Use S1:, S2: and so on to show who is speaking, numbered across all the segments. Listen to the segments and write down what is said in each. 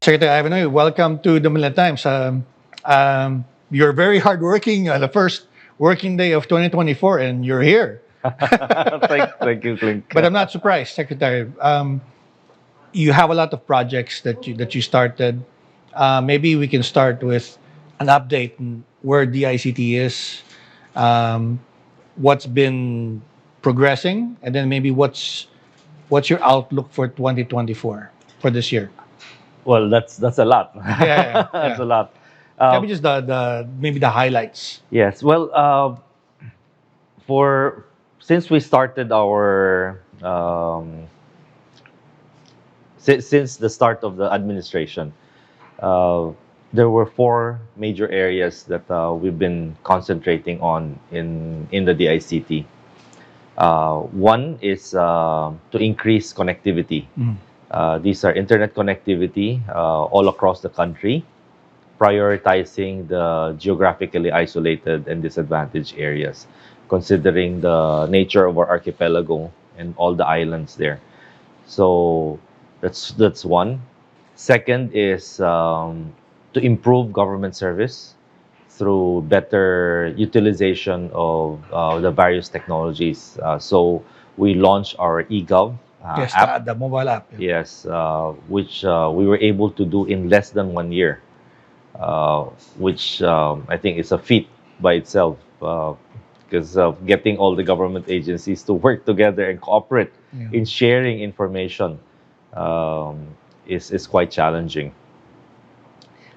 S1: Secretary Ivan, welcome to the Manila Times. You're very hardworking. The first working day of 2024, and you're here.
S2: Thank you, Clint.
S1: But I'm not surprised, Secretary. You have a lot of projects that you started. Maybe we can start with an update on where DICT is, um, what's been progressing, and then maybe what's your outlook for 2024 for this year.
S2: Well, that's a lot.
S1: Yeah.
S2: That's a lot.
S1: Maybe just the maybe the highlights.
S2: Yes. Well, for since we started our since the start of the administration, uh, there were four major areas that we've been concentrating on in the DICT. One is to increase connectivity.
S1: Mm.
S2: These are internet connectivity all across the country, prioritizing the geographically isolated and disadvantaged areas, considering the nature of our archipelago and all the islands there. So that's one. Second is to improve government service through better utilization of the various technologies. So we launched our eGov
S1: Yes,
S2: app.
S1: the mobile app. Yeah.
S2: Yes, which we were able to do in less than 1 year, which I think is a feat by itself, because of getting all the government agencies to work together and cooperate
S1: Yeah.
S2: in sharing information um, is quite challenging.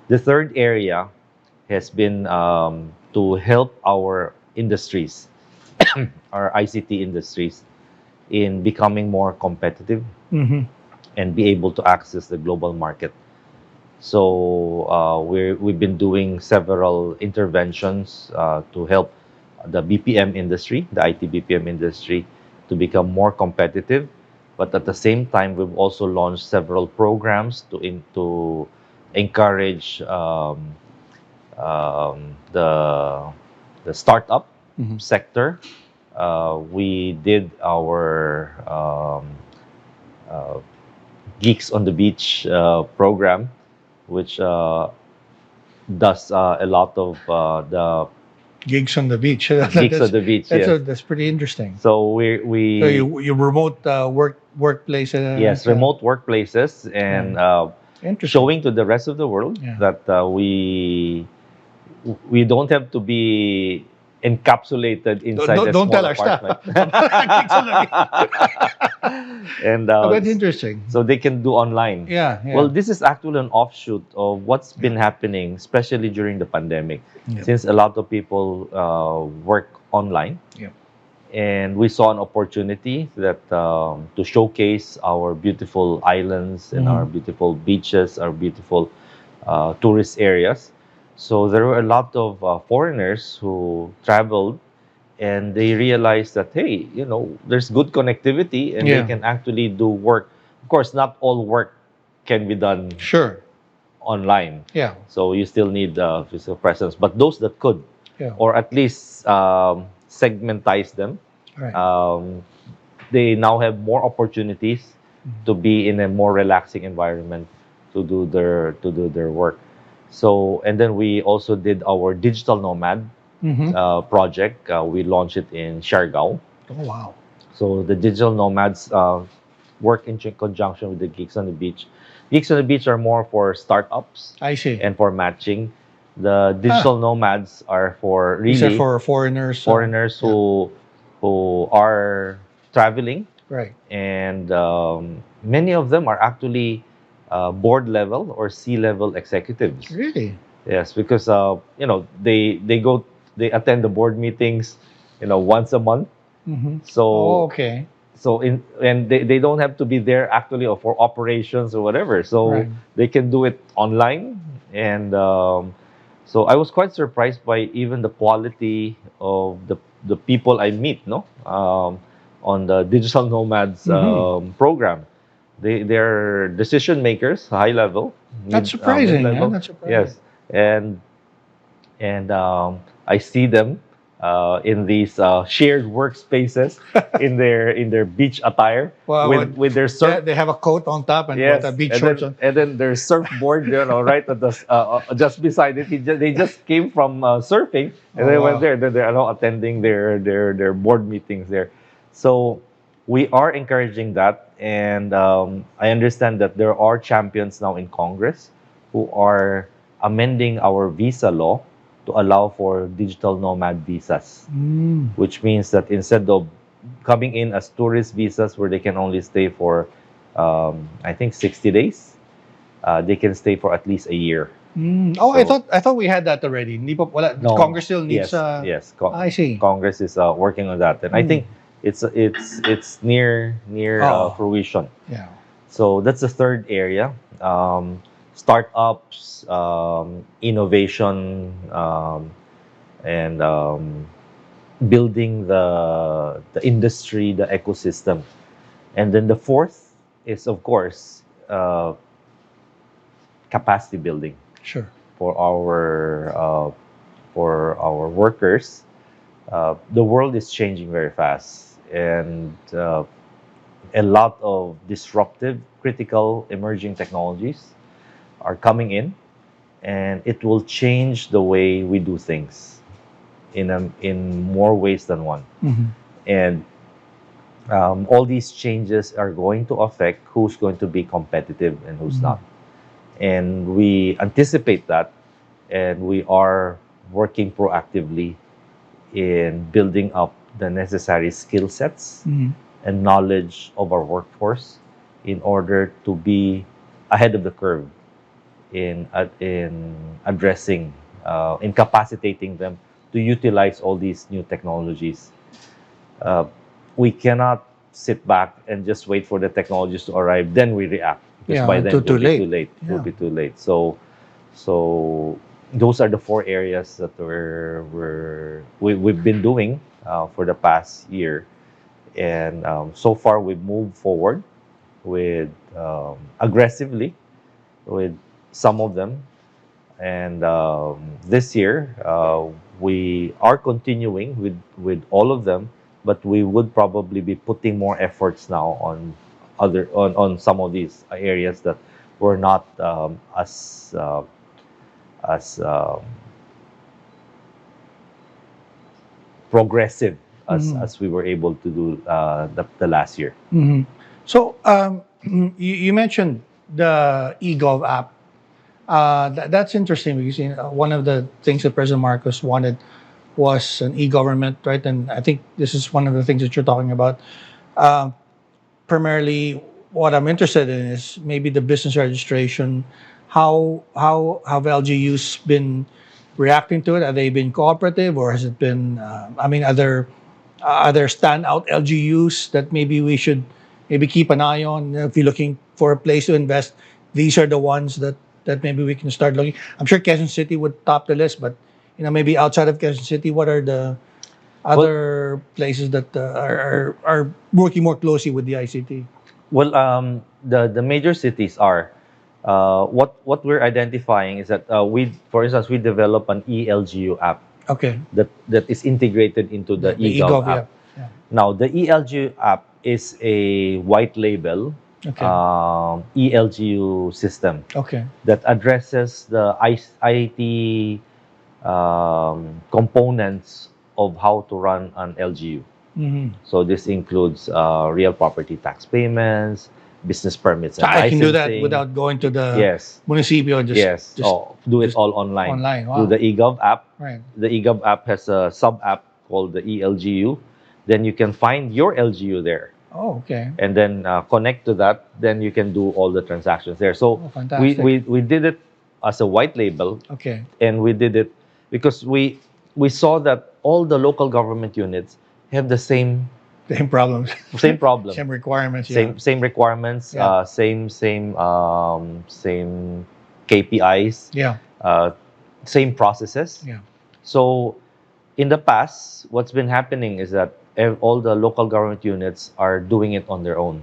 S2: The third area has been to help our industries, our ICT industries, in becoming more competitive
S1: Mm-hmm.
S2: and be able to access the global market. So we've been doing several interventions to help the BPM industry, the IT BPM industry, to become more competitive. But at the same time, we've also launched several programs to encourage the startup
S1: Mm-hmm.
S2: sector. We did our uh, Geeks on the Beach program, which does a lot of the
S1: Gigs on the beach.
S2: Geeks on the Beach. Yes.
S1: That's pretty interesting.
S2: So
S1: So you remote workplace.
S2: yes, remote workplaces and
S1: Interesting.
S2: showing to the rest of the world
S1: Yeah.
S2: that we don't have to be encapsulated inside a
S1: Don't
S2: small
S1: tell our staff.
S2: apartment.
S1: Gigs on the
S2: And
S1: Oh, that's interesting.
S2: so they can do online.
S1: Yeah.
S2: Well, this is actually an offshoot of what's been happening, especially during the pandemic,
S1: Yeah.
S2: since a lot of people work online.
S1: Yeah.
S2: And we saw an opportunity that to showcase our beautiful islands and our beautiful beaches, our beautiful tourist areas. So there were a lot of foreigners who traveled and they realized that, hey, there's good connectivity and they
S1: Yeah.
S2: can actually do work. Of course, not all work can be done
S1: Sure.
S2: online.
S1: Yeah.
S2: So you still need physical presence. But those that could,
S1: Yeah.
S2: or at least segmentize them,
S1: Right.
S2: they now have more opportunities to be in a more relaxing environment to do their work. So, and then we also did our digital nomad
S1: Mm-hmm.
S2: project. We launched it in Siargao.
S1: Oh wow.
S2: So the digital nomads work in conjunction with the Geeks on the Beach. Geeks on the Beach are more for startups
S1: I see.
S2: and for matching. The digital nomads are for
S1: These are
S2: really
S1: for foreigners.
S2: foreigners who are traveling,
S1: Right.
S2: and many of them are actually board level or C-level executives.
S1: Really.
S2: Yes, because they attend the board meetings, once a month.
S1: Mm-hmm.
S2: So
S1: Oh, okay.
S2: and they don't have to be there actually or for operations or whatever. So
S1: Right.
S2: they can do it online, and so I was quite surprised by even the quality of the people I meet, no, on the digital nomads program. They're decision makers, high level.
S1: That's surprising.
S2: Mid-level.
S1: That's surprising.
S2: Yes, and I see them in these shared workspaces in their beach attire
S1: Well,
S2: with their surf.
S1: they have a coat on top and what a
S2: Yes,
S1: beach shorts on.
S2: and then their surfboard, right at the just beside it. They just came from surfing, and
S1: Oh
S2: they went
S1: wow.
S2: there. They're now attending their board meetings there. So we are encouraging that, and I understand that there are champions now in Congress who are amending our visa law to allow for digital nomad visas,
S1: Mm.
S2: which means that instead of coming in as tourist visas where they can only stay for, I think, 60 days, they can stay for at least a year.
S1: Mm. Oh,
S2: So,
S1: I thought we had that already. Hindi pa, wala,
S2: no,
S1: Congress still needs.
S2: yes, yes.
S1: I see.
S2: Congress is working on that, and I
S1: Mm.
S2: think it's near
S1: Oh,
S2: fruition.
S1: yeah.
S2: So that's the third area. Startups, innovation, and building the industry, the ecosystem. And then the fourth is, of course, capacity building
S1: Sure.
S2: for our workers. The world is changing very fast, and a lot of disruptive, critical, emerging technologies are coming in, and it will change the way we do things in more ways than one.
S1: Mhm.
S2: And all these changes are going to affect who's going to be competitive and who's
S1: Mhm.
S2: not. And we anticipate that, and we are working proactively in building up the necessary skill sets
S1: Mhm.
S2: and knowledge of our workforce in order to be ahead of the curve in addressing, incapacitating them to utilize all these new technologies. Uh, we cannot sit back and just wait for the technologies to arrive, then we react, because by
S1: Yeah.
S2: then it will
S1: Too
S2: be too
S1: late.
S2: late. It will
S1: Yeah.
S2: be too late. So those are the four areas that we've been doing for the past year, and so far we've moved forward with aggressively with some of them. And this year, we are continuing with all of them, but we would probably be putting more efforts now on some of these areas that were not as progressive
S1: Mhm.
S2: as we were able to do the last year.
S1: Mhm. So you mentioned the eGov app. That's interesting because one of the things that President Marcos wanted was an e-government, right? And I think this is one of the things that you're talking about. Um, Primarily, what I'm interested in is maybe the business registration. How have LGUs been reacting to it? Have they been cooperative, or has it been? I mean, are there standout LGUs that maybe we should maybe keep an eye on? If you're looking for a place to invest, these are the ones that maybe we can start looking. I'm sure Quezon City would top the list, but maybe outside of Quezon City, what are the
S2: Well,
S1: other places that are working more closely with the ICT?
S2: the major cities are, what we're identifying is that for instance, we develop an ELGU app
S1: Okay,
S2: that is integrated into the
S1: the
S2: eGov
S1: eGov, yeah,
S2: app.
S1: yeah.
S2: Now, the ELGU app is a white label
S1: Okay,
S2: ELGU system
S1: okay,
S2: that addresses the IT components of how to run an LGU.
S1: hmm.
S2: So this includes real property tax payments, business permits
S1: So
S2: and
S1: I can do that
S2: licensing.
S1: without going to the
S2: Yes,
S1: municipio.
S2: yes.
S1: Just,
S2: Oh, do it
S1: just
S2: all online
S1: online.
S2: through the
S1: Wow,
S2: eGov app.
S1: right.
S2: The eGov app has a sub app called the ELGU. Then you can find your LGU there,
S1: Oh, okay.
S2: and then connect to that. Then you can do all the transactions there. So
S1: Oh,
S2: we
S1: fantastic.
S2: we did it as a white label,
S1: Okay,
S2: and we did it because we saw that all the local government units have the
S1: same problems,
S2: same problem,
S1: same requirements. Yeah,
S2: same requirements,
S1: yeah,
S2: same KPIs,
S1: yeah,
S2: uh, same processes.
S1: yeah.
S2: So in the past, what's been happening is that all the local government units are doing it on their own,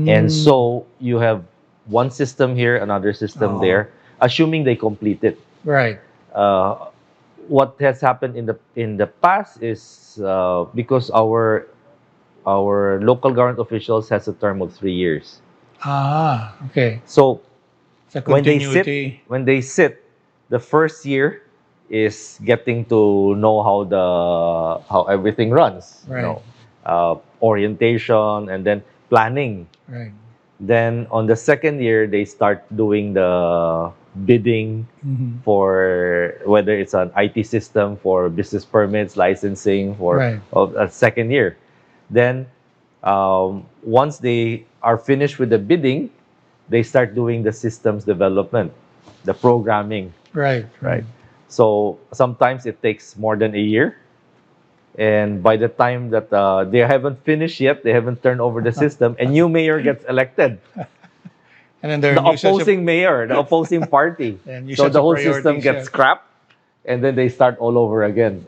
S2: and
S1: Mm.
S2: so you have one system here, another system
S1: Oh,
S2: there, assuming they complete it.
S1: right.
S2: Uh, what has happened in the past is because our local government officials has a term of 3 years.
S1: Ah, okay.
S2: So
S1: Sa
S2: when they sit
S1: continuity.
S2: when they sit, the first year is getting to know how everything runs.
S1: Right.
S2: Orientation and then planning.
S1: Right.
S2: Then on the second year, they start doing the bidding
S1: Mhm.
S2: for whether it's an IT system for business permits, licensing for
S1: Right.
S2: of a second year. Then once they are finished with the bidding, they start doing the systems development, the programming,
S1: Right. Right.
S2: right? So sometimes it takes more than a year. And by the time that they haven't finished yet, they haven't turned over the system, a new mayor gets elected.
S1: And then there are
S2: The
S1: new sets of
S2: opposing mayor, the opposing party.
S1: and new
S2: So
S1: sets
S2: the
S1: of
S2: whole system
S1: priorities.
S2: gets
S1: Yeah.
S2: scrapped and then they start all over again.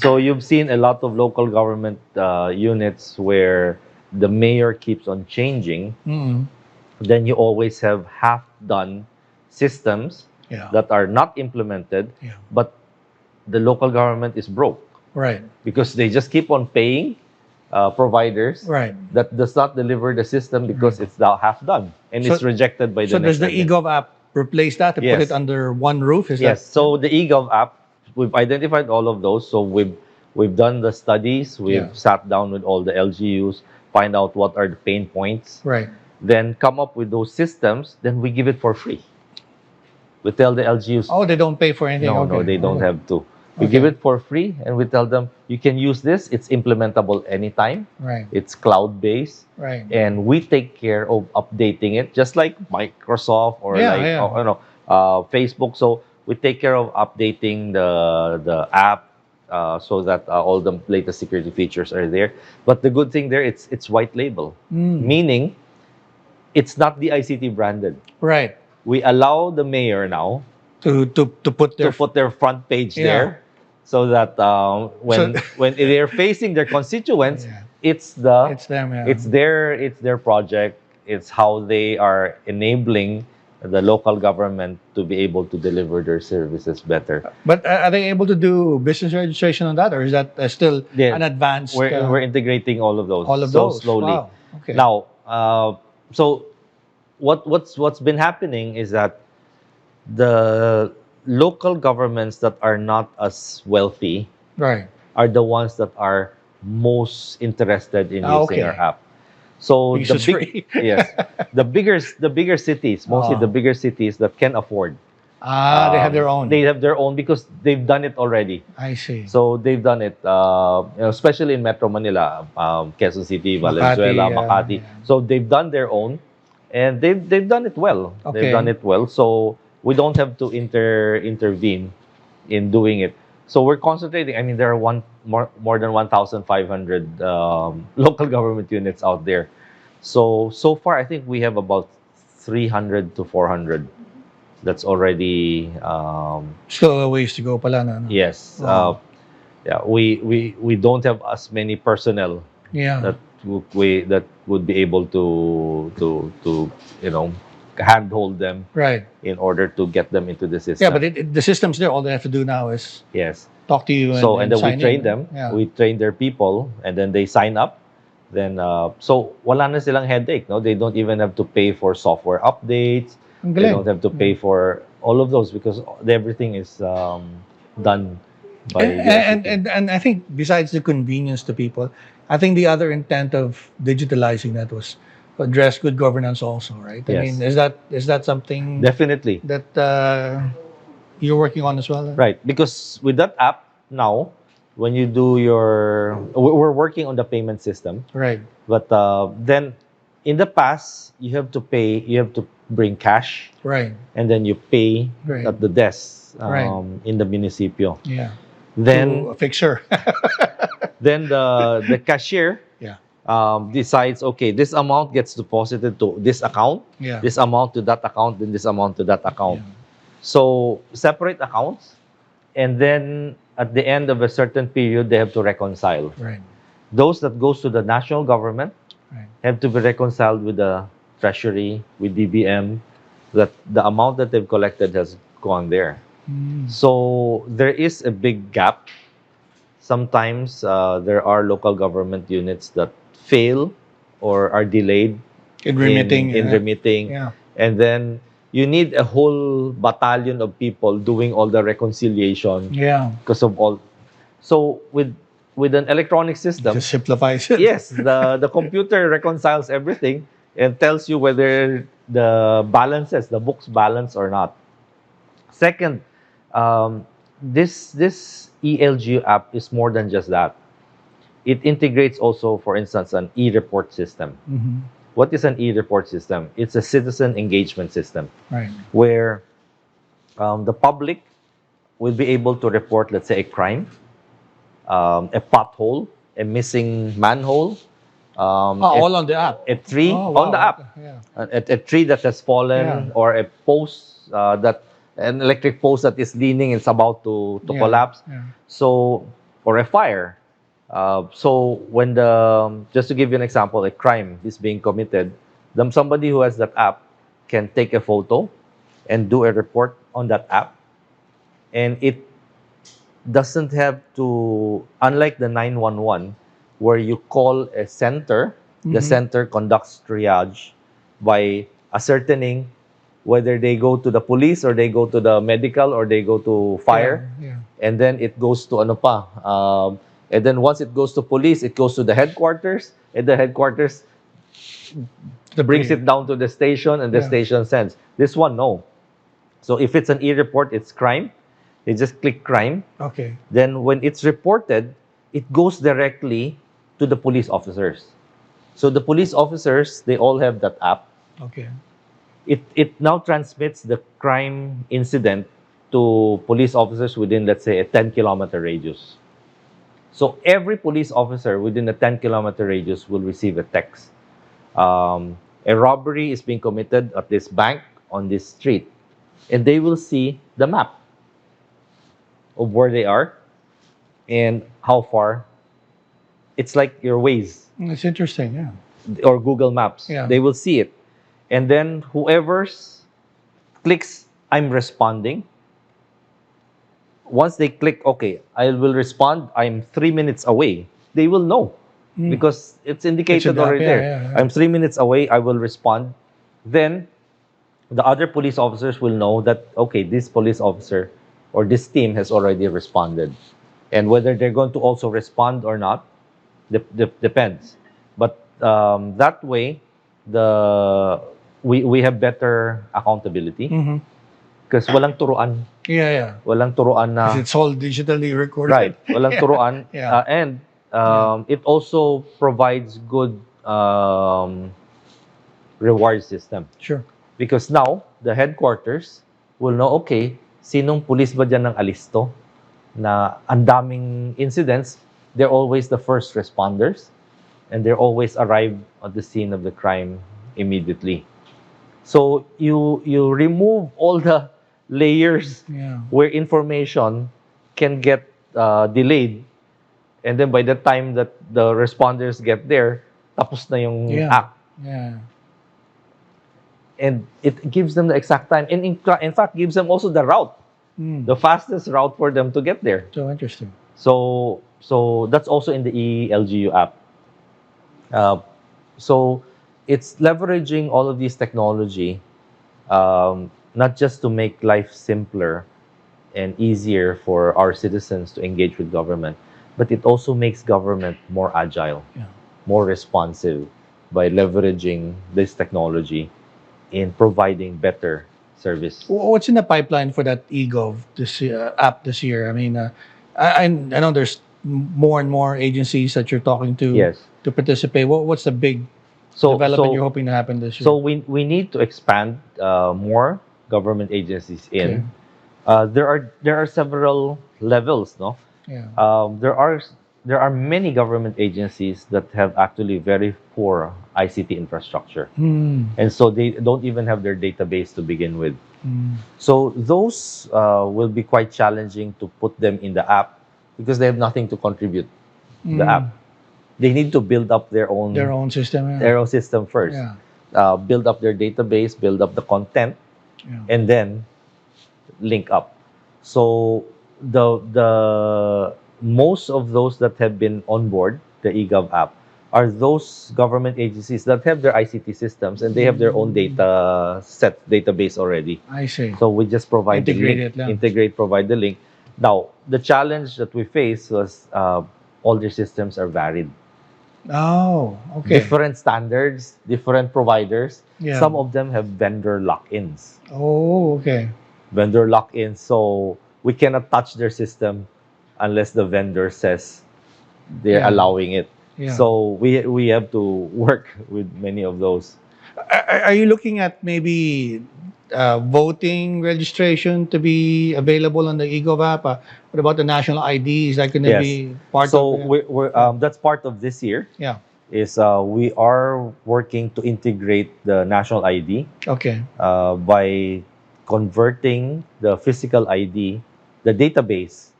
S2: So you've seen a lot of local government units where the mayor keeps on changing.
S1: Mm.
S2: Then you always have half done systems
S1: Yeah.
S2: that are not implemented,
S1: Yeah.
S2: but the local government is broke
S1: Right.
S2: because they just keep on paying providers
S1: Right.
S2: that does not deliver the system because it's now half done and
S1: So-
S2: it's rejected by the
S1: So does
S2: next
S1: the
S2: admin.
S1: eGov app replace that and put
S2: Yes.
S1: it under one roof? Is
S2: Yes.
S1: that
S2: So the eGov app, we've identified all of those. So we've done the studies. We've
S1: Yeah.
S2: sat down with all the LGUs, find out what are the pain points,
S1: right?
S2: then come up with those systems. Then we give it for free. We tell the LGUs,
S1: Oh, they don't pay for anything.
S2: no,
S1: Okay.
S2: no, they don't
S1: Okay.
S2: have to. We give
S1: Okay.
S2: it for free, and we tell them you can use this. It's implementable anytime.
S1: Right.
S2: It's cloud based.
S1: Right.
S2: And we take care of updating it, just like Microsoft or
S1: Yeah,
S2: like
S1: yeah.
S2: Facebook. So we take care of updating the app so that all the latest security features are there. But the good thing there, it's white label, meaning it's not the ICT branded.
S1: Right.
S2: We allow the mayor now
S1: To put
S2: to
S1: their
S2: put their front page
S1: Yeah.
S2: there, so that when
S1: So-
S2: when they're facing their constituents,
S1: Yeah.
S2: it's the
S1: It's them, yeah.
S2: it's their project. It's how they are enabling the local government to be able to deliver their services better.
S1: But are they able to do business registration on that, or is that still
S2: Yeah.
S1: an advanced?
S2: We're integrating all of those
S1: all of
S2: so
S1: those.
S2: slowly.
S1: Wow. Okay.
S2: Now, so what's been happening is that the local governments that are not as wealthy
S1: Right.
S2: are the ones that are most interested in using
S1: Okay.
S2: our app. So
S1: Because it's free.
S2: yes, the bigger cities, mostly
S1: Oh.
S2: the bigger cities that can afford.
S1: They have their own.
S2: They have their own because they've done it already.
S1: I see.
S2: So they've done it, especially in Metro Manila, Quezon City, Valenzuela,
S1: Makati,
S2: Makati.
S1: yeah.
S2: So they've done their own, and they've done it well.
S1: Okay.
S2: They've done it well. So we don't have to intervene in doing it. So we're concentrating. I mean, there are more than 1,500 local government units out there. So far, I think we have about 300 to 400 that's already
S1: Still a ways to go pala na. No?
S2: yes.
S1: Wow.
S2: Yeah, we don't have as many personnel
S1: Yeah.
S2: that that would be able to handhold them
S1: Right.
S2: in order to get them into the system.
S1: Yeah, but the system's there. All they have to do now is
S2: yes.
S1: talk to you
S2: So and then we
S1: sign
S2: train
S1: in.
S2: them.
S1: Yeah.
S2: We train their people, and then they sign up. Then so wala na silang headache. No, they don't even have to pay for software updates.
S1: Ang
S2: They
S1: galing.
S2: don't have to pay for all of those because everything is done by the ICT.
S1: And I think besides the convenience to people, I think the other intent of digitalizing that was to address good governance also, right? I
S2: Yes.
S1: mean, is that something
S2: Definitely.
S1: that you're working on as well?
S2: Right, because with that app now, when you do we're working on the payment system,
S1: Right.
S2: but then in the past you have to bring cash,
S1: Right.
S2: and then you pay
S1: Right.
S2: at the desk
S1: Right.
S2: in the municipio.
S1: Yeah.
S2: Then
S1: To a fixer.
S2: then the cashier
S1: Yeah.
S2: decides, okay, this amount gets deposited to this account,
S1: Yeah.
S2: this amount to that account, then this amount to that account.
S1: Yeah.
S2: So separate accounts, and then at the end of a certain period, they have to reconcile.
S1: Right.
S2: Those that goes to the national government
S1: Right.
S2: have to be reconciled with the treasury, with DBM, that the amount that they've collected has gone there. So there is a big gap. Sometimes there are local government units that fail or are delayed
S1: In remitting.
S2: in remitting,
S1: Yeah.
S2: and then you need a whole battalion of people doing all the reconciliation
S1: Yeah.
S2: because of all. So with an electronic system,
S1: Just simplifies it.
S2: yes, the computer reconciles everything and tells you whether the balances, the books balance or not. Second, this ELGU app is more than just that. It integrates also, for instance, an e-report system. What is an e-report system? It's a citizen engagement system
S1: Right.
S2: where the public will be able to report, let's say, a crime, a pothole, a missing manhole,
S1: All on the app.
S2: a tree
S1: Oh,
S2: on the
S1: wow.
S2: app,
S1: Yeah.
S2: a tree that has fallen,
S1: Yeah.
S2: or a post an electric post that is leaning, it's about to
S1: Yeah.
S2: collapse.
S1: Yeah.
S2: So, or a fire. So when just to give you an example, a crime is being committed, then somebody who has that app can take a photo and do a report on that app, and it doesn't have to, unlike the 911, where you call a center, the center conducts triage by ascertaining whether they go to the police or they go to the medical or they go to fire.
S1: Yeah.
S2: And then it goes to ano pa. And then once it goes to police, it goes to the headquarters, and the headquarters brings it down to the station, and the
S1: Yeah.
S2: station sends. This one, no. So if it's an e-report, it's crime. You just click crime.
S1: Okay.
S2: Then when it's reported, it goes directly to the police officers. So the police officers, they all have that app.
S1: Okay.
S2: It now transmits the crime incident to police officers within, let's say, a 10-kilometer radius. So every police officer within a 10-kilometer radius will receive a text. A robbery is being committed at this bank on this street, and they will see the map of where they are and how far. It's like your Waze
S1: It's interesting. Yeah.
S2: or Google Maps.
S1: Yeah.
S2: They will see it. And then whoever's clicks, I'm responding. Once they click, okay, I will respond, I'm 3 minutes away, they will know because it's indicated already there.
S1: Yeah.
S2: I'm 3 minutes away, I will respond. Then the other police officers will know that, okay, this police officer or this team has already responded. And whether they're going to also respond or not, depends. But that way, we have better accountability because walang turuan.
S1: Yeah.
S2: Walang turuan na.
S1: 'Cause it's all digitally recorded.
S2: Right. Walang turuan.
S1: Yeah.
S2: And it also provides good reward system.
S1: Sure.
S2: Because now, the headquarters will know, okay, sinong police ba dyan ng alisto na ang daming incidents, they're always the first responders and they're always arrive at the scene of the crime immediately. So you remove all the layers where information can get delayed, and then by the time that the responders get there, tapos na yung act.
S1: Yeah.
S2: And it gives them the exact time, and in fact gives them also the route, the fastest route for them to get there.
S1: So interesting.
S2: So that's also in the ELGU app. So it's leveraging all of these technology, not just to make life simpler and easier for our citizens to engage with government, but it also makes government more agile, more responsive by leveraging this technology in providing better service.
S1: What's in the pipeline for that eGov app this year? I mean, I know there's more and more agencies that you're talking to
S2: Yes.
S1: to participate. What's the big development you're hoping to happen this year?
S2: So we need to expand more government agencies in. There are several levels, no?
S1: Yeah.
S2: There are many government agencies that have actually very poor ICT infrastructure, and so they don't even have their database to begin with. So those will be quite challenging to put them in the app because they have nothing to contribute to the app. They need to build up their own
S1: system.
S2: their own system first.
S1: Yeah.
S2: Build up their database, build up the content, and then link up. So the most of those that have been on board the eGov app are those government agencies that have their ICT systems and they have their own database already.
S1: I see.
S2: So we just provide the link,
S1: Integrated lang.
S2: integrate, provide the link. Now the challenge that we face was all their systems are varied,
S1: Oh, okay.
S2: different standards, different providers.
S1: Yeah.
S2: Some of them have vendor lock-ins.
S1: Oh, okay.
S2: Vendor lock-in, so we cannot touch their system unless the vendor says they're
S1: Yeah.
S2: allowing it.
S1: Yeah.
S2: So we have to work with many of those.
S1: Are you looking at maybe voting registration to be available on the eGov app? What about the national ID? Is that going to
S2: Yes.
S1: be part
S2: So
S1: of it?
S2: we're that's part of this year.
S1: Yeah.
S2: Is we are working to integrate the national ID
S1: Okay.
S2: by converting the physical ID, the database,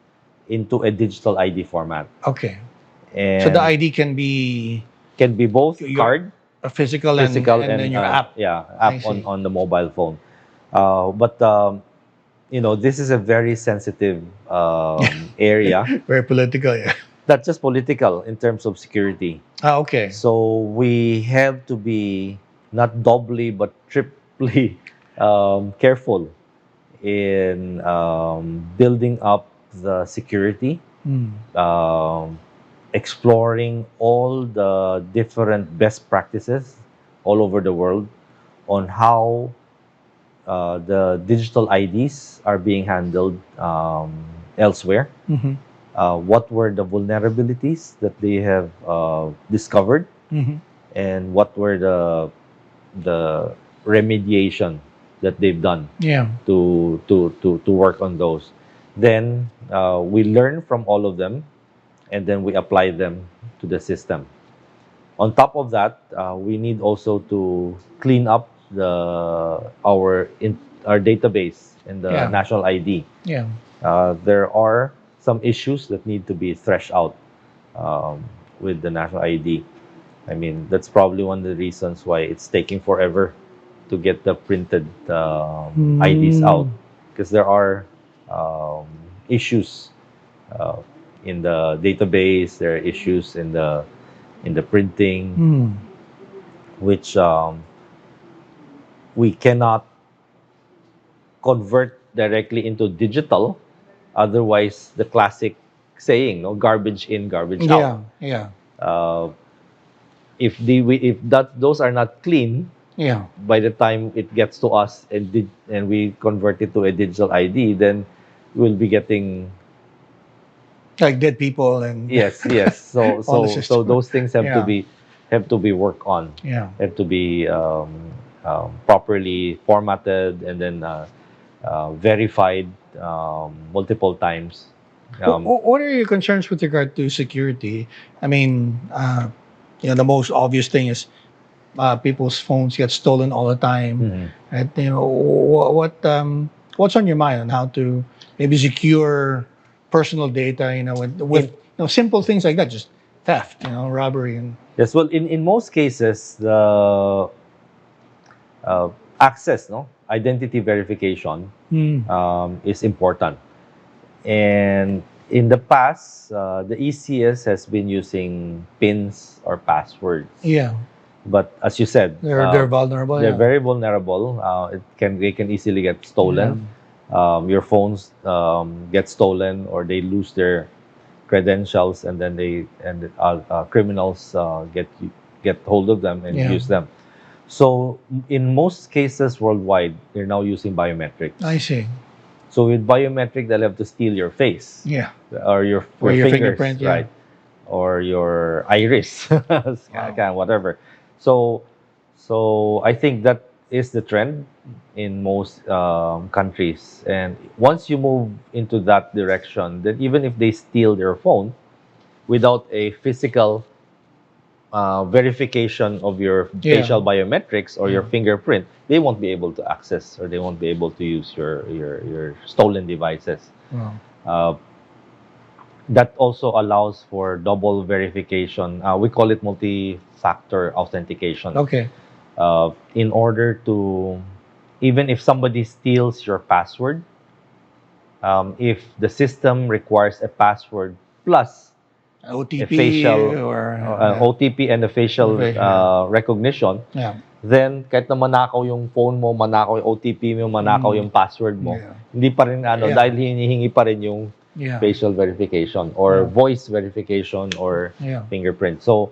S2: into a digital ID format.
S1: Okay.
S2: And
S1: So the ID can be
S2: can be both
S1: your
S2: card,
S1: a physical,
S2: physical,
S1: and then your app.
S2: yeah,
S1: I
S2: app
S1: see.
S2: on the mobile phone. But you know, this is a very sensitive area,
S1: Very political, yeah.
S2: not just political in terms of security.
S1: Ah, okay.
S2: So we have to be not doubly but triply careful in building up the security,
S1: Hmm.
S2: exploring all the different best practices all over the world on how the digital IDs are being handled elsewhere.
S1: Mm-hmm.
S2: What were the vulnerabilities that they have discovered,
S1: Mm-hmm.
S2: and what were the remediation that they've done
S1: Yeah.
S2: to work on those. Then we learn from all of them, and then we apply them to the system. On top of that, we need also to clean up our database in the
S1: Yeah.
S2: national ID.
S1: Yeah.
S2: There are some issues that need to be threshed out with the national ID. I mean, that's probably one of the reasons why it's taking forever to get the printed IDs out, because there are issues uh, in the database. There are issues in the printing,
S1: Hmm.
S2: which we cannot convert directly into digital. Otherwise, the classic saying, no, garbage in, garbage
S1: Yeah.
S2: out.
S1: Yeah.
S2: Uh, if that those are not clean,
S1: Yeah.
S2: by the time it gets to us and we convert it to a digital ID, then we'll be getting
S1: Like dead people and
S2: yes. So
S1: on the
S2: so
S1: system.
S2: those things
S1: Yeah.
S2: have to be worked on.
S1: Yeah.
S2: Have to be properly formatted and then verified multiple times.
S1: What are your concerns with regard to security? I mean, the most obvious thing is people's phones get stolen all the time.
S2: Mhm.
S1: Right? What's on your mind on how to maybe secure personal data? With simple things like that, just theft, robbery, and
S2: Yes, well, in most cases, the access, no, identity verification is important. And in the past, the ECS has been using pins or passwords.
S1: yeah,
S2: But as you said,
S1: they're vulnerable.
S2: they're
S1: Yeah.
S2: very vulnerable. They can easily get stolen. Your phones get stolen, or they lose their credentials, and then criminals get hold of them and
S1: Yeah.
S2: use them. So in most cases worldwide, they're now using biometrics.
S1: I see.
S2: So with biometric, they'll have to steal your face
S1: Yeah.
S2: or your fingers,
S1: fingerprint, yeah.
S2: right? Or your iris, kind of whatever. So, so I think that is the trend in most countries. And once you move into that direction, then even if they steal your phone without a physical verification of your
S1: Yeah.
S2: facial biometrics or your
S1: Yeah.
S2: fingerprint, they won't be able to access, or they won't be able to use your stolen devices.
S1: Wow.
S2: Uh, that also allows for double verification. We call it multi-factor authentication.
S1: Okay.
S2: In order to, even if somebody steals your password, If the system requires a password plus a
S1: OTP
S2: facial
S1: or
S2: OTP and a facial
S1: yeah.
S2: recognition,
S1: Yeah.
S2: then kahit na manakaw yung phone mo, manakaw yung OTP mo, manakaw
S1: Mm,
S2: yung password mo,
S1: yeah.
S2: hindi pa rin ano,
S1: Yeah.
S2: dahil hinihingi pa rin yung
S1: Yeah.
S2: facial verification or
S1: Yeah.
S2: voice verification or
S1: Yeah.
S2: fingerprint. So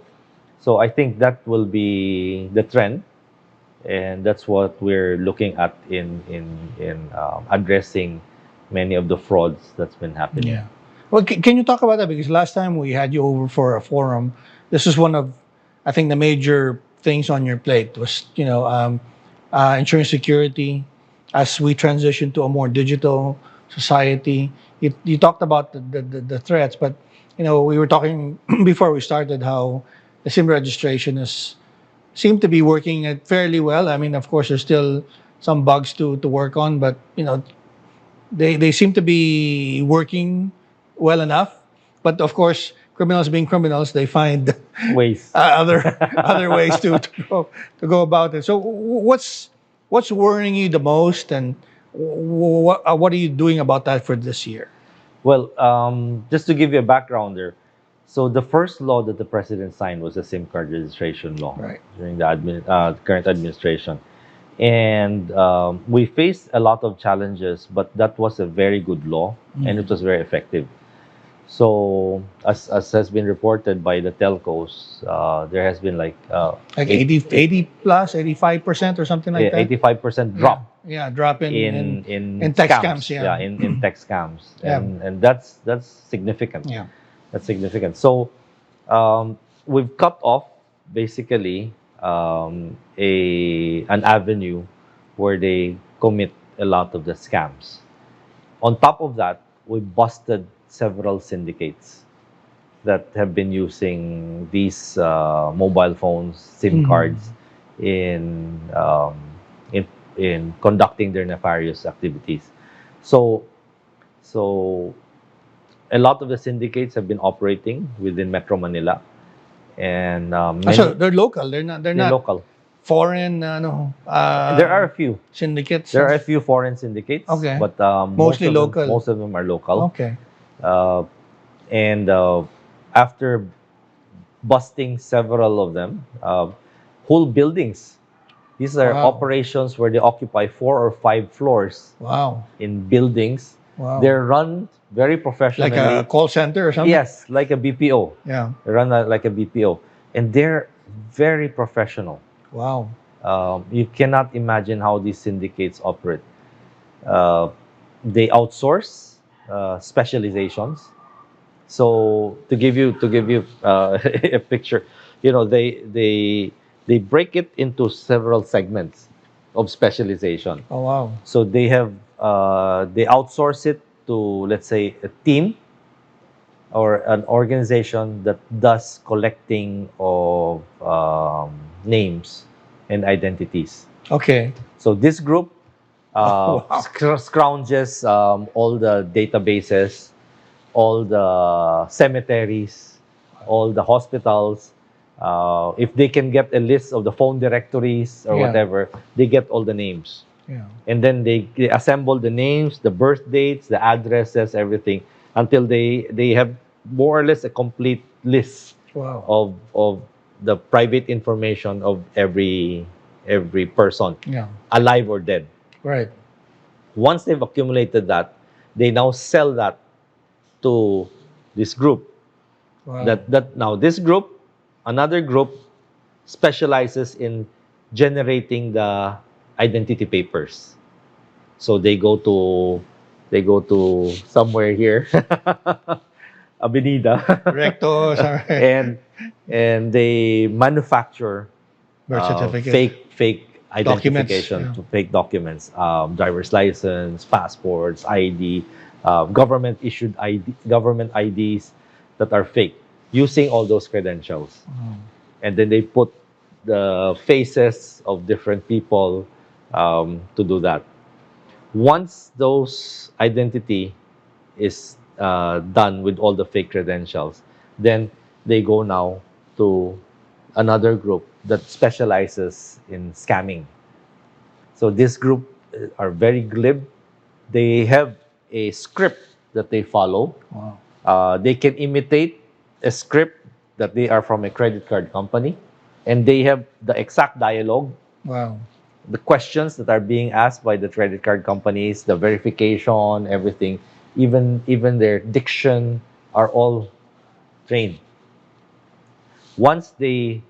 S2: I think that will be the trend, and that's what we're looking at in addressing many of the frauds that's been happening.
S1: Yeah. Well, can you talk about that? Because last time we had you over for a forum, this is one of, I think, the major things on your plate was, ensuring security as we transition to a more digital society. You talked about the threats, but, we were talking before we started how the SIM registration is seem to be working fairly well. I mean, of course, there's still some bugs to work on, but, they seem to be working well enough. But of course, criminals being criminals, they find
S2: Ways.
S1: other ways to go about it. So what's worrying you the most, and what are you doing about that for this year?
S2: Well, just to give you a background there, so the first law that the president signed was a SIM card registration law
S1: Right.
S2: during the current administration. And we faced a lot of challenges, but that was a very good law and it was very effective. So, as has been reported by the telcos, there has been like
S1: Like 80 plus 85% or something like that.
S2: 85% drop
S1: Yeah, drop
S2: in
S1: text
S2: scams.
S1: scams. Yeah.
S2: In tech scams,
S1: Yeah.
S2: and that's significant.
S1: Yeah.
S2: That's significant. So we've cut off basically a an avenue where they commit a lot of the scams. On top of that, we busted several syndicates that have been using these mobile phones, SIM cards, in in in conducting their nefarious activities. So so a lot of the syndicates have been operating within Metro Manila, and
S1: So
S2: many
S1: they're local. They're not
S2: local.
S1: foreign
S2: There are a few.
S1: syndicates.
S2: There are a few foreign syndicates,
S1: Okay.
S2: but
S1: Mostly local.
S2: most of them are local.
S1: Okay.
S2: Uh, and after busting several of them, whole buildings. These are
S1: Wow.
S2: operations where they occupy 4 or 5 floors
S1: Wow.
S2: in buildings.
S1: Wow.
S2: They're run very professionally.
S1: Like a call center or something.
S2: Yes, like a BPO.
S1: Yeah.
S2: They run like a BPO, and they're very professional.
S1: Wow.
S2: You cannot imagine how these syndicates operate. Uh, they outsource specializations. So to give you a picture, they break it into several segments of specialization.
S1: Oh wow.
S2: So they outsource it to, let's say, a team or an organization that does collecting of names and identities.
S1: Okay.
S2: So this group
S1: Wow.
S2: scrounges all the databases, all the cemeteries, all the hospitals. If they can get a list of the phone directories or
S1: Yeah.
S2: whatever, they get all the names.
S1: Yeah.
S2: And then they assemble the names, the birth dates, the addresses, everything, until they have more or less a complete list
S1: Wow.
S2: of the private information of every person,
S1: Yeah.
S2: alive or dead.
S1: Right.
S2: Once they've accumulated that, they now sell that to this group.
S1: Wow.
S2: That now this group, another group, specializes in generating the identity papers. So they go to somewhere here, Avenida,
S1: Recto. Sorry.
S2: and they manufacture
S1: Birth certificate.
S2: fake identification,
S1: Documents,
S2: fake documents, driver's license, passports, ID, government issued government IDs that are fake, using all those credentials, and then they put the faces of different people to do that. Once those identity is done with all the fake credentials, then they go now to another group that specializes in scamming. So this group are very glib. They have a script that they follow.
S1: Wow.
S2: They can imitate a script that they are from a credit card company, and they have the exact dialogue,
S1: Wow.
S2: the questions that are being asked by the credit card companies, the verification, everything, even their diction are all trained. Once they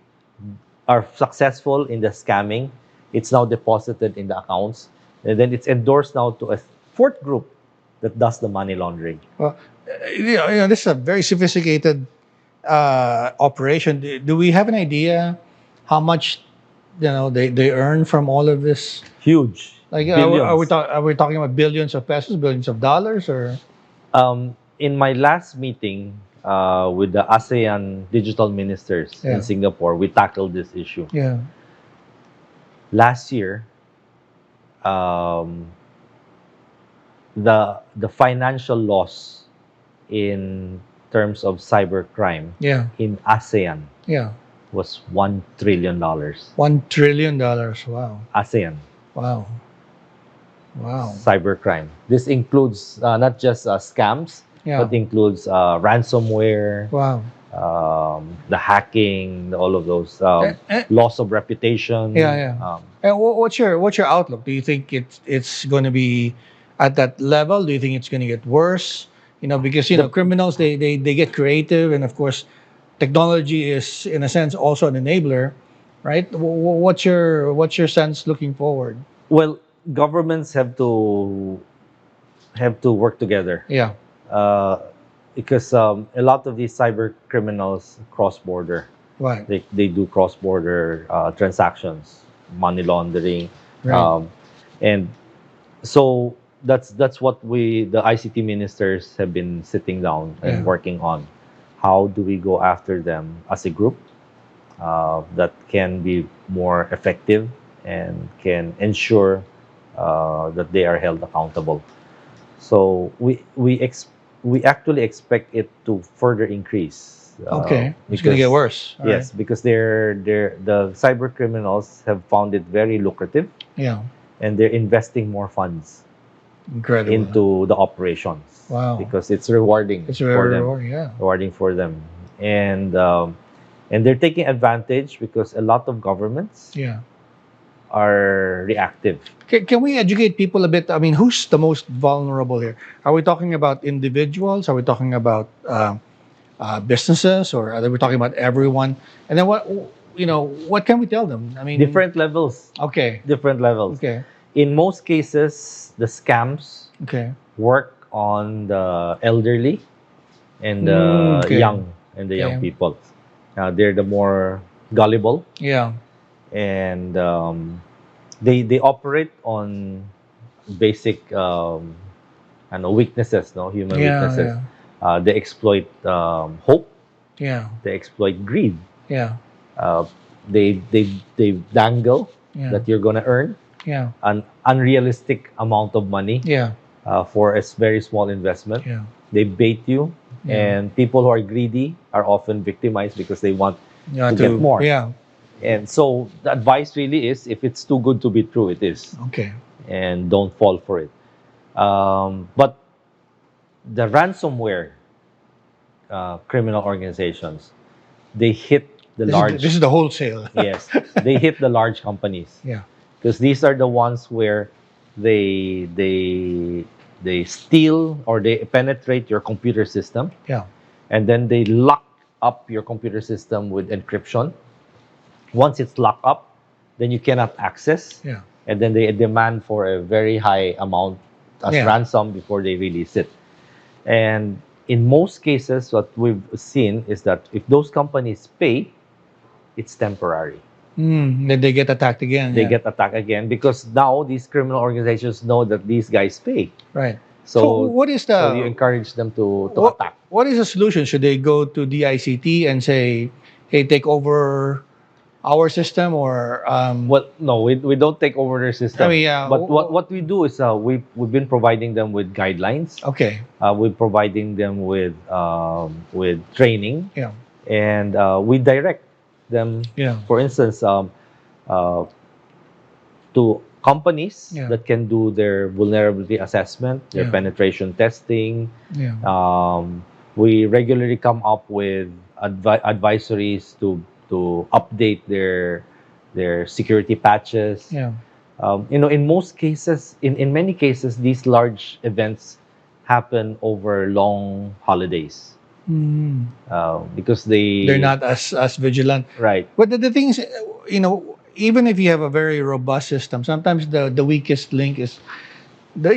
S2: are successful in the scamming, it's now deposited in the accounts, and then it's endorsed now to a fourth group that does the money laundering.
S1: Well, this is a very sophisticated operation. Do we have an idea how much they earn from all of this?
S2: Huge,
S1: Like,
S2: billions.
S1: are we talking about billions of pesos, billions of dollars, or?
S2: In my last meeting with the ASEAN digital ministers in
S1: Yeah.
S2: Singapore, we tackled this issue.
S1: Yeah.
S2: Last year, um, the financial loss in terms of cybercrime
S1: Yeah.
S2: in ASEAN
S1: Yeah.
S2: was $1 trillion.
S1: $1 trillion. Wow.
S2: ASEAN
S1: Wow. Wow.
S2: cybercrime. This includes not just scams,
S1: Yeah.
S2: but includes ransomware,
S1: Wow.
S2: the hacking, all of those loss of reputation.
S1: Yeah. Yeah. And what's your outlook? Do you think it's going to be at that level? Do you think it's going to get worse? Because criminals they get creative, and of course, technology is in a sense also an enabler, right? What's your sense looking forward?
S2: Well, governments have to work together
S1: Yeah.
S2: uh, because a lot of these cyber criminals cross border.
S1: Right.
S2: They do cross border transactions, money laundering,
S1: Right.
S2: and so that's what the ICT ministers have been sitting down and
S1: Yeah.
S2: working on. How do we go after them as a group that can be more effective and can ensure that they are held accountable? So we actually expect it to further increase.
S1: Okay. It's going to get worse. All
S2: Yes, because the cyber criminals have found it very lucrative,
S1: right. Yeah.
S2: and they're investing more funds
S1: Incredible.
S2: into the operations.
S1: Wow.
S2: Because it's rewarding
S1: It's
S2: for
S1: very
S2: them,
S1: rewarding. Yeah.
S2: rewarding for them, and they're taking advantage because a lot of governments
S1: Yeah.
S2: are reactive.
S1: Can we educate people a bit? I mean, who's the most vulnerable here? Are we talking about individuals? Are we talking about businesses, or are we talking about everyone? And then what can we tell them? I mean,
S2: Different levels.
S1: Okay.
S2: Different levels.
S1: Okay.
S2: In most cases, the scams
S1: Okay.
S2: work on the elderly and
S1: Okay.
S2: young
S1: Okay.
S2: people. They're the more gullible,
S1: Yeah.
S2: and they operate on basic weaknesses, no human
S1: Yeah.
S2: weaknesses.
S1: Yeah.
S2: They exploit hope.
S1: Yeah.
S2: They exploit greed.
S1: Yeah.
S2: Uh, they dangle
S1: Yeah.
S2: that you're gonna earn
S1: Yeah.
S2: an unrealistic amount of money
S1: Yeah.
S2: for a very small investment.
S1: Yeah.
S2: They bait you,
S1: Yeah.
S2: and people who are greedy are often victimized because they want
S1: Yeah.
S2: to get more.
S1: Yeah.
S2: And so the advice really is, if it's too good to be true, it is,
S1: Okay.
S2: and don't fall for it. But the ransomware criminal organizations, they hit the large.
S1: This is the wholesale.
S2: Yes, they hit the large companies,
S1: Yeah.
S2: because these are the ones where they steal or they penetrate your computer system,
S1: Yeah.
S2: and then they lock up your computer system with encryption. Once it's locked up, then you cannot access,
S1: Yeah.
S2: and then they demand for a very high amount as
S1: Yeah.
S2: ransom before they release it. And in most cases, what we've seen is that if those companies pay, it's temporary.
S1: Then they get attacked again.
S2: They
S1: Yeah.
S2: get attacked again because now these criminal organizations know that these guys pay.
S1: Right.
S2: So,
S1: what is
S2: so you encourage them to attack.
S1: what is the solution? Should they go to DICT and say, "Hey, take over our system," or
S2: Well, no, we don't take over their system.
S1: I mean, yeah.
S2: But what we do is we've been providing them with guidelines.
S1: Okay.
S2: We're providing them with training,
S1: Yeah.
S2: and we direct them.
S1: Yeah.
S2: For instance, to companies
S1: Yeah.
S2: that can do their vulnerability assessment, their
S1: Yeah.
S2: penetration testing.
S1: Yeah.
S2: We regularly come up with advisories to update their security patches.
S1: Yeah.
S2: In most cases, in many cases, these large events happen over long holidays
S1: Mm.
S2: because
S1: They're
S2: they
S1: not as vigilant.
S2: right.
S1: But the thing is, even if you have a very robust system, sometimes the weakest link is the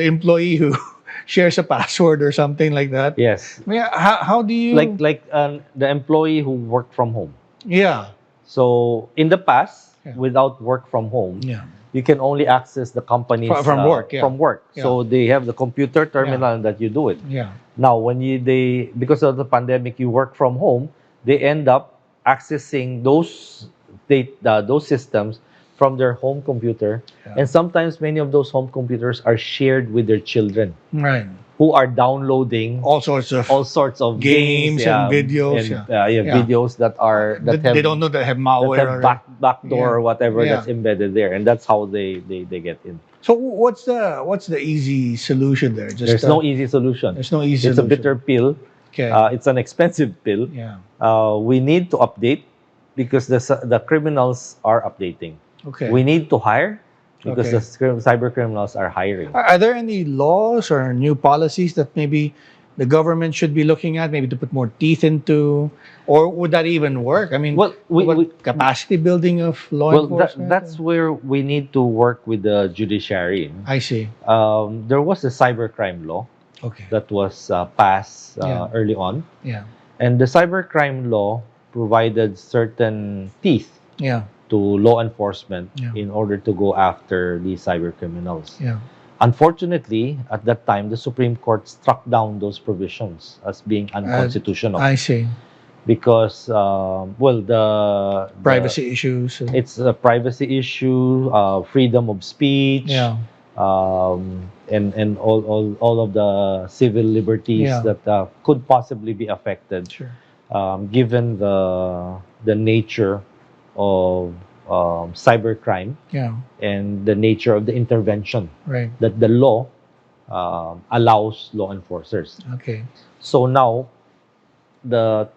S1: employee who shares a password or something like that.
S2: Yes,
S1: I mean, how do you?
S2: the employee who worked from home.
S1: Yeah.
S2: So in the past,
S1: Yeah.
S2: without work from home,
S1: Yeah.
S2: you can only access the company's
S1: From work. Yeah.
S2: from work.
S1: Yeah.
S2: So they have the computer terminal that you do it.
S1: Yeah.
S2: Now, when they because of the pandemic, you work from home, they end up accessing those systems from their home computer,
S1: Yeah.
S2: and sometimes many of those home computers are shared with their children
S1: Right.
S2: who are downloading
S1: All sorts of
S2: all sorts of games,
S1: games and videos.
S2: and
S1: Yeah. Yeah.
S2: videos that are
S1: They don't know that have malware or
S2: backdoor
S1: yeah.
S2: or whatever
S1: Yeah.
S2: that's embedded there, and that's how they get in.
S1: So what's the easy solution there? Just
S2: There's no easy solution.
S1: there's no easy
S2: It's a
S1: solution.
S2: bitter pill.
S1: Okay.
S2: It's an expensive pill.
S1: Yeah.
S2: We need to update because the criminals are updating.
S1: Okay.
S2: We need to hire because
S1: Okay.
S2: the cyber criminals are hiring.
S1: Are there any laws or new policies that maybe the government should be looking at, maybe to put more teeth into, or would that even work? I mean,
S2: Well,
S1: capacity building of law
S2: well
S1: enforcement?
S2: that's where we need to work with the judiciary.
S1: I see.
S2: There was a cybercrime law
S1: Okay.
S2: that was passed
S1: Yeah.
S2: early on,
S1: Yeah.
S2: and the cybercrime law provided certain teeth
S1: Yeah.
S2: to law enforcement
S1: Yeah.
S2: in order to go after these cyber criminals.
S1: Yeah.
S2: Unfortunately, at that time, the Supreme Court struck down those provisions as being unconstitutional
S1: I see.
S2: because, well, the
S1: Privacy issues.
S2: it's a privacy issue, freedom of speech,
S1: Yeah.
S2: and all of the civil liberties
S1: Yeah.
S2: that could possibly be affected,
S1: Sure.
S2: given the nature of cybercrime
S1: Yeah.
S2: and the nature of the intervention
S1: Right.
S2: that the law allows law enforcers.
S1: Okay.
S2: So now the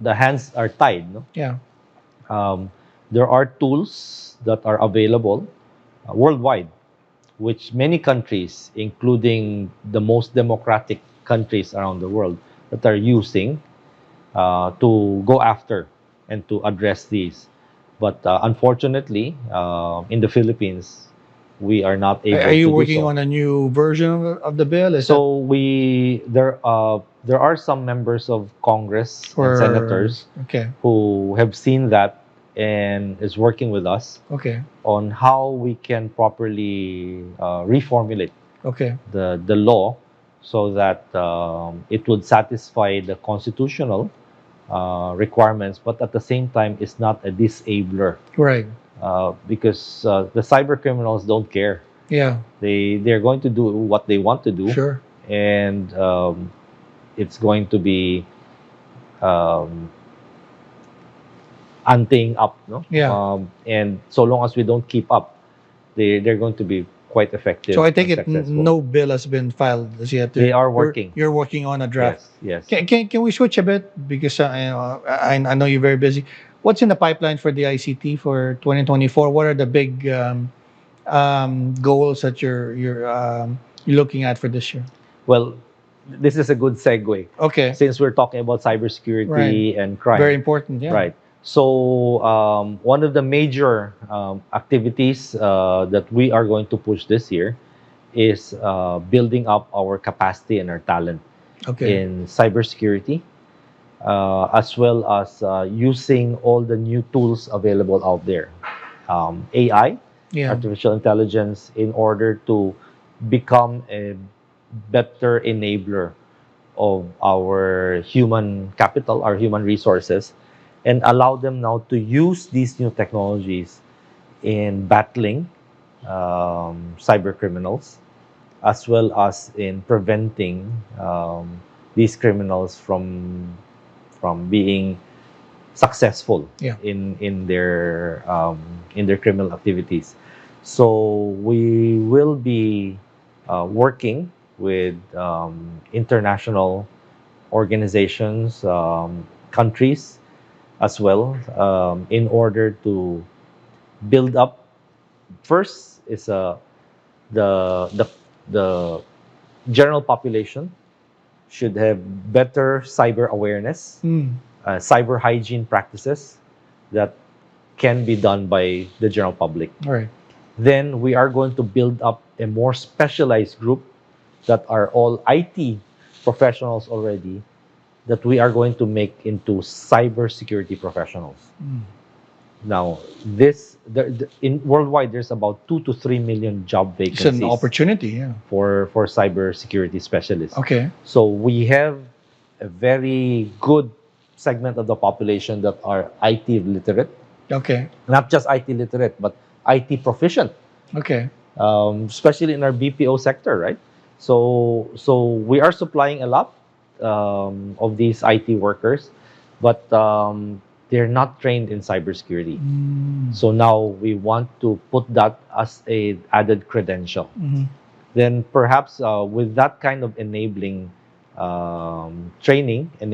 S2: hands are tied. No?
S1: Yeah.
S2: There are tools that are available worldwide, which many countries, including the most democratic countries around the world, that are using to go after and to address these. But unfortunately, in the Philippines, we are not able
S1: Are you
S2: to do
S1: working
S2: so.
S1: on a new version of the bill? Is
S2: So there are some members of Congress
S1: that or
S2: and senators
S1: Okay.
S2: who have seen that and is working with us
S1: Okay.
S2: on how we can properly reformulate
S1: Okay.
S2: the law so that it would satisfy the constitutional requirements, but at the same time is not a disabler
S1: Right.
S2: because the cyber criminals don't care.
S1: Yeah.
S2: They're going to do what they want to do,
S1: Sure.
S2: and it's going to be um, anting up, no?
S1: Yeah.
S2: And so long as we don't keep up, they're going to be quite effective.
S1: So I take
S2: and
S1: it
S2: successful.
S1: no bill has been filed as yet.
S2: They are
S1: You're-
S2: working.
S1: You're working on a draft.
S2: Yes.
S1: Can we switch a bit because I know you're very busy. What's in the pipeline for the ICT for 2024? What are the big goals that you're looking at for this year?
S2: Well, this is a good segue
S1: Okay.
S2: since we're talking about cybersecurity and crime.
S1: Very important. Yeah.
S2: Right. So one of the major activities that we are going to push this year is building up our capacity and our talent
S1: Okay.
S2: in cybersecurity, as well as using all the new tools available out there, AI,
S1: Yeah.
S2: artificial intelligence, in order to become a better enabler of our human capital, our human resources, and allow them now to use these new technologies in battling cyber criminals, as well as in preventing these criminals from being successful
S1: Yeah.
S2: in their criminal activities. So we will be working with international organizations, countries as well, in order to build up. First is the the general population should have better cyber awareness,
S1: Mm.
S2: cyber hygiene practices that can be done by the general public.
S1: All right.
S2: Then we are going to build up a more specialized group that are all IT professionals already, that we are going to make into cybersecurity professionals.
S1: Mm.
S2: Now, in worldwide, there's about 2 to 3 million job
S1: It's an
S2: vacancies
S1: opportunity. Yeah.
S2: for cybersecurity specialists.
S1: Okay.
S2: So we have a very good segment of the population that are IT literate,
S1: Okay.
S2: not just IT literate, but IT proficient,
S1: Okay.
S2: especially in our BPO sector, right? So we are supplying a lot of these IT workers, but they're not trained in cybersecurity.
S1: Mm.
S2: So now we want to put that as a added credential.
S1: Mhm.
S2: Then perhaps with that kind of enabling training, and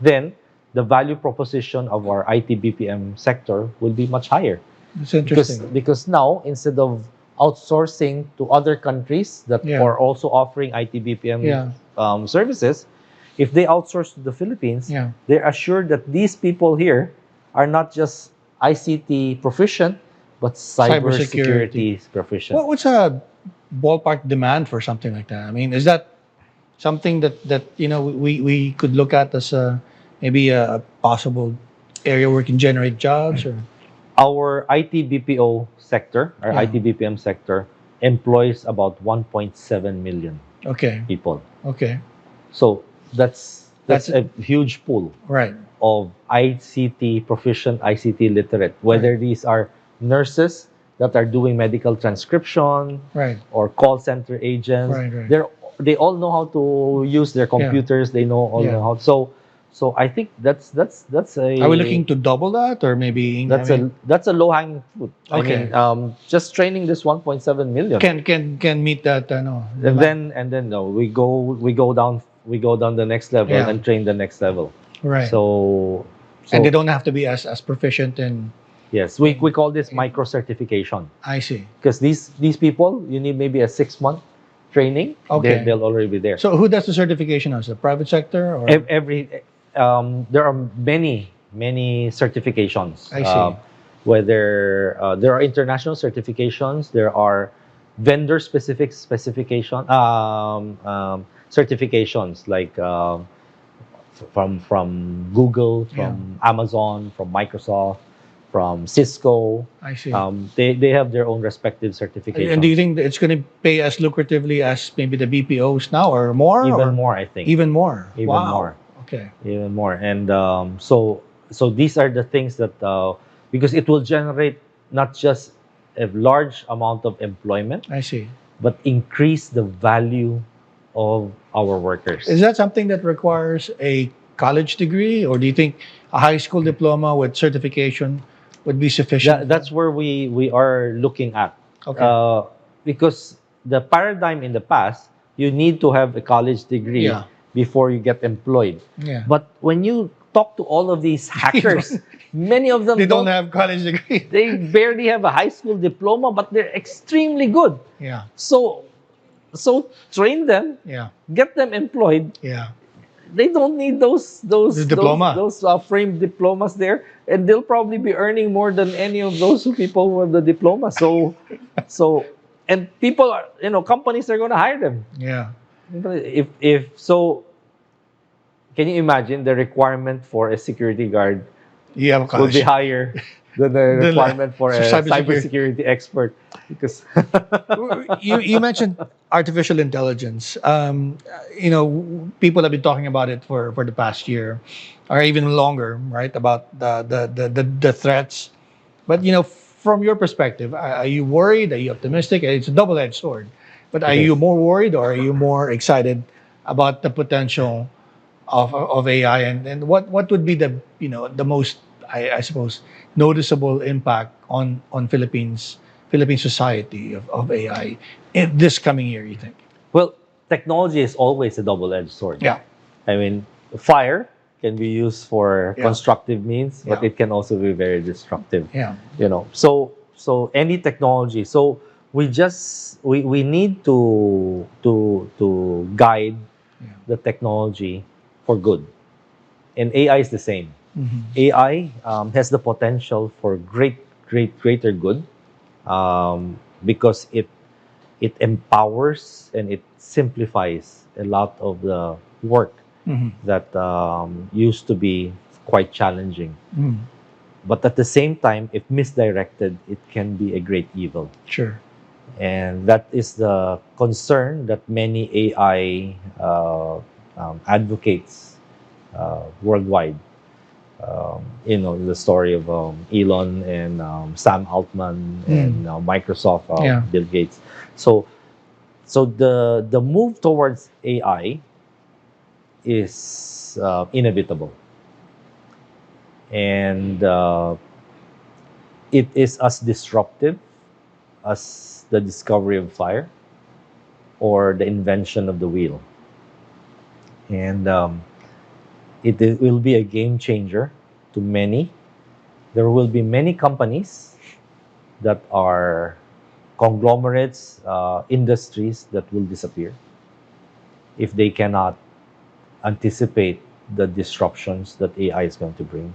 S2: then the value proposition of our IT BPM sector will be much higher.
S1: It's interesting.
S2: Because now, instead of outsourcing to other countries that
S1: Yeah.
S2: are also offering IT BPM
S1: Yeah.
S2: services, if they outsource to the Philippines,
S1: Yeah.
S2: they're assured that these people here are not just ICT proficient, but cybersecurity proficient.
S1: What's a ballpark demand for something like that? I mean, is that something that we could look at as maybe a possible area where we can generate jobs or
S2: Our IT BPO sector, our
S1: Yeah.
S2: IT BPM sector, employs about 1.7 million
S1: okay,
S2: people.
S1: okay,
S2: So that's
S1: That's
S2: a huge pool
S1: right,
S2: of ICT proficient, ICT literate, whether these are nurses that are doing medical transcription
S1: right,
S2: or call center agents.
S1: Right.
S2: They all know how to use their computers. They all
S1: Yeah.
S2: know how. So I think that's a
S1: Are we looking to double that or maybe
S2: that's a low hanging fruit.
S1: Okay.
S2: I mean, just training this 1.7 million.
S1: can meet that no
S2: And then no, we go down the next level
S1: Yeah.
S2: and train the next level.
S1: right
S2: So
S1: and they don't have to be as proficient in
S2: yes, we call this micro certification,
S1: I see.
S2: because these people, you need maybe a 6 month training.
S1: Okay.
S2: They'll already be there.
S1: So who does the certification now? Is it the private sector or
S2: Every there are many certifications.
S1: I see.
S2: Whether there are international certifications, there are vendor specific certifications, like from Google, from Amazon, from Microsoft, from Cisco.
S1: I see.
S2: They have their own respective certifications.
S1: And do you think that it's going to pay as lucratively as maybe the BPOs now or more?
S2: Even
S1: or
S2: more, I think.
S1: Even more.
S2: Even
S1: Wow.
S2: more.
S1: Okay.
S2: Even more. And so these are the things that because it will generate not just a large amount of employment,
S1: I see.
S2: but increase the value of our workers.
S1: Is that something that requires a college degree, or do you think a high school diploma with certification would be sufficient?
S2: That's where we are looking at.
S1: Okay.
S2: Because the paradigm in the past, you need to have a college degree
S1: Yeah.
S2: before you get employed.
S1: Yeah.
S2: But when you talk to all of these hackers, many of them
S1: They don't have college degree.
S2: they barely have a high school diploma, but they're extremely good.
S1: Yeah.
S2: So train them,
S1: Yeah.
S2: get them employed.
S1: Yeah.
S2: They don't need those
S1: The diploma.
S2: those framed diplomas there, and they'll probably be earning more than any of those people who have the diploma. So and people are, companies are going to hire them.
S1: Yeah.
S2: If so, can you imagine the requirement for a security guard
S1: You have a
S2: will be
S1: college.
S2: higher than the requirement for a
S1: cybersecurity.
S2: cybersecurity expert? Because
S1: You mentioned artificial intelligence. People have been talking about it for the past year, or even longer, right? About the threats. But from your perspective, are you worried? Are you optimistic? It's a double-edged sword. But are you more worried, or are you more excited about the potential of AI? And what would be the most, I suppose, noticeable impact on Philippines Philippine society of AI in this coming year, you think?
S2: Well, technology is always a double-edged sword.
S1: Yeah.
S2: I mean, fire can be used for
S1: Yeah.
S2: constructive means, but
S1: Yeah.
S2: it can also be very destructive.
S1: Yeah.
S2: So any technology. So we need to guide
S1: Yeah.
S2: the technology for good, and AI is the same.
S1: Mhm.
S2: AI has the potential for greater good, because it empowers and it simplifies a lot of the work
S1: Mhm.
S2: that used to be quite challenging.
S1: Mhm.
S2: But at the same time, if misdirected, it can be a great evil.
S1: Sure.
S2: And that is the concern that many AI advocates worldwide. The story of Elon and Sam Altman and Microsoft,
S1: Yeah.
S2: Bill Gates. So the move towards AI is inevitable, and it is as disruptive as the discovery of fire or the invention of the wheel. And will be a game changer to many. There will be many companies that are conglomerates, industries that will disappear if they cannot anticipate the disruptions that AI is going to bring.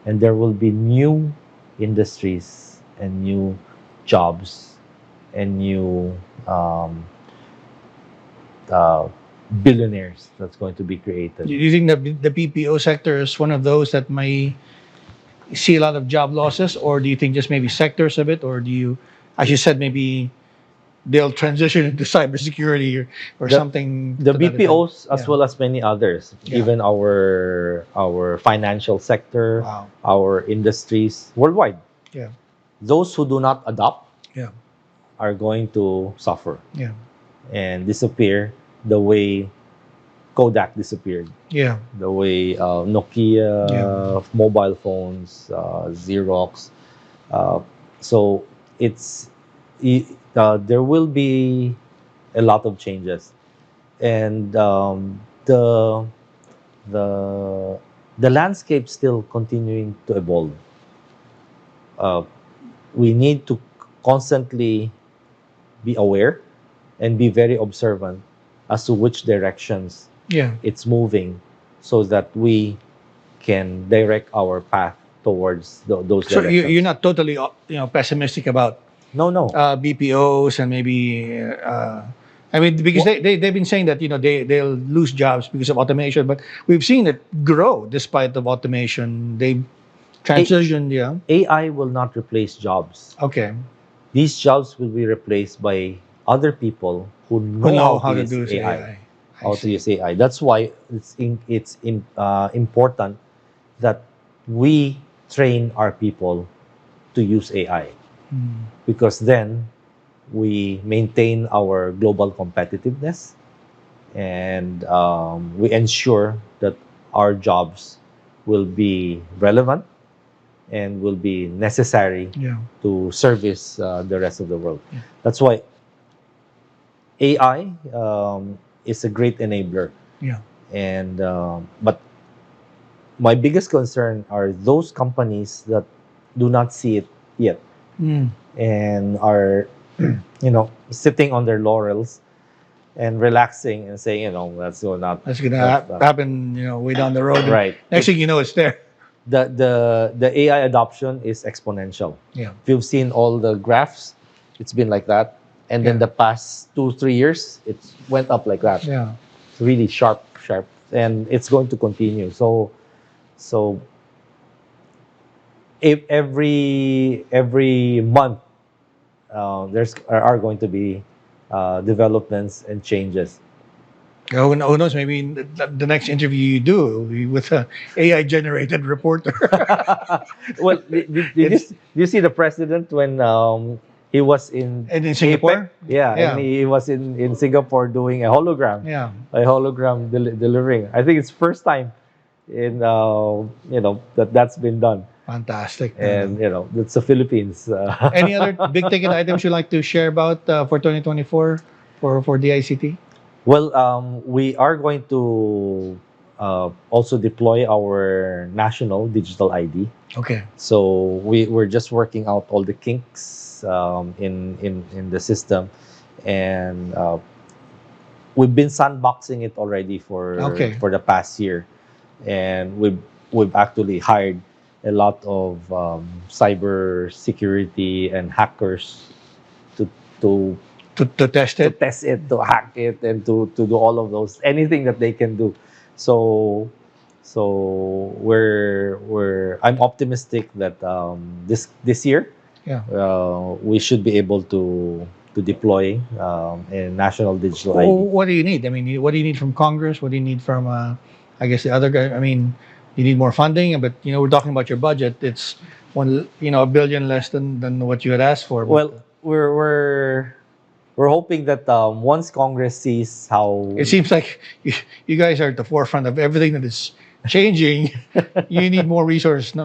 S2: And there will be new industries and new jobs and new uh, billionaires that's going to be created.
S1: Do you think that the BPO sector is one of those that may see a lot of job losses, or do you think just maybe sectors of it, or do you, as you said, maybe they'll transition into cybersecurity or
S2: The,
S1: something
S2: the
S1: to that effect?
S2: BPOs as well as many others,
S1: Yeah.
S2: even our financial sector,
S1: Wow.
S2: our industries worldwide,
S1: Yeah.
S2: those who do not adopt
S1: Yeah.
S2: are going to suffer
S1: Yeah.
S2: and disappear the way Kodak disappeared,
S1: Yeah.
S2: the way Nokia,
S1: Yeah.
S2: mobile phones, Xerox. Uh, so it's there will be a lot of changes, and the the landscape still continuing to evolve. Uh, we need to constantly be aware and be very observant as to which directions
S1: Yeah.
S2: it's moving, so that we can direct our path towards those
S1: So you're
S2: directions.
S1: not totally pessimistic about
S2: No, no.
S1: BPOs and maybe I mean because
S2: Well,
S1: they've been saying that they'll lose jobs because of automation, but we've seen it grow despite of automation. They transitioned, yeah.
S2: AI will not replace jobs.
S1: Okay.
S2: These jobs will be replaced by other people who
S1: Who
S2: know
S1: know
S2: how to
S1: how to
S2: use
S1: do
S2: AI.
S1: I
S2: How to
S1: see.
S2: use AI. That's why important that we train our people to use AI,
S1: Hmm.
S2: because then we maintain our global competitiveness, and we ensure that our jobs will be relevant and will be necessary
S1: Yeah.
S2: to service the rest of the world.
S1: Yeah.
S2: That's why AI is a great enabler,
S1: Yeah.
S2: and but my biggest concern are those companies that do not see it yet
S1: Mm.
S2: and are sitting on their laurels and relaxing and saying, that's not
S1: That's gonna
S2: that's
S1: happen, way down the road.
S2: right.
S1: Next thing you know, it's there.
S2: The AI adoption is exponential.
S1: Yeah.
S2: If you've seen all the graphs, it's been like that, and then
S1: Yeah.
S2: the past 2-3 years, it went up like that.
S1: Yeah.
S2: It's really sharp, and it's going to continue. So if every month there's are going to be developments and changes.
S1: Who knows? Maybe the next interview you do will be with a AI generated reporter.
S2: Well, did you see the president when he was in
S1: And in
S2: APEC?
S1: Singapore,
S2: Yeah, and
S1: yeah,
S2: he was in Singapore doing
S1: yeah,
S2: a hologram delivering. I think it's first time in that's been done.
S1: Fantastic.
S2: And that's the Philippines.
S1: Any other big ticket items you'd like to share about for 2024 for DICT?
S2: Well, we are going to also deploy our national digital ID.
S1: Okay.
S2: So we're just working out all the kinks in the system, and we've been sandboxing it already
S1: Okay.
S2: for the past year, and we've actually hired a lot of cyber security and hackers to to
S1: To test
S2: to
S1: it.
S2: test it, to hack it, and to do all of those, anything that they can do. So we're I'm optimistic that this year
S1: Yeah.
S2: we should be able to deploy a national digital
S1: Well,
S2: ID.
S1: what do you need? I mean, what do you need from Congress? What do you need from, I guess, the other guy? I mean, you need more funding, but we're talking about your budget. It's a billion less than what you had asked for. But
S2: Well, we're hoping that once Congress sees how
S1: it seems like you guys are at the forefront of everything that is changing. You need more resources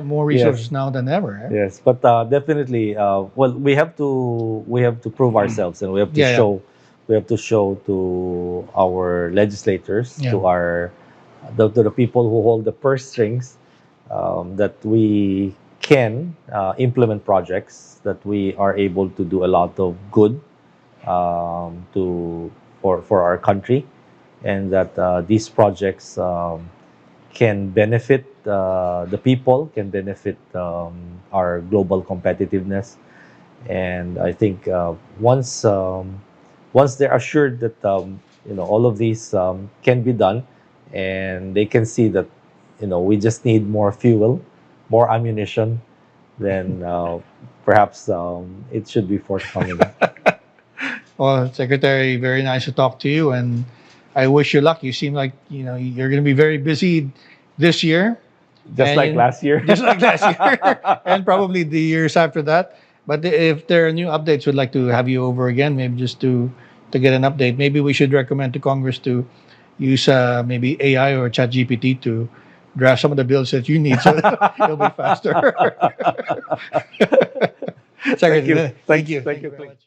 S1: now than ever. Eh?
S2: yes, but definitely, well, we have to prove ourselves, and
S1: Yeah, yeah.
S2: we have to show to our legislators,
S1: Yeah.
S2: to the people who hold the purse strings, that we can implement projects, that we are able to do a lot of good to for our country, and that these projects can benefit the people, can benefit our global competitiveness. And I think once they're assured that all of these can be done, and they can see that we just need more fuel, more ammunition, then perhaps it should be forthcoming.
S1: Well, Secretary, very nice to talk to you, and I wish you luck. You seem like you're going to be very busy this year,
S2: Just like
S1: and
S2: last year.
S1: just like last year, and probably the years after that. But if there are new updates, we'd like to have you over again, maybe just to get an update. Maybe we should recommend to Congress to use maybe AI or ChatGPT to draft some of the bills that you need, so it'll be faster.
S2: Thank you.
S1: Secretary, thank you.
S2: Thank you.
S1: Very much.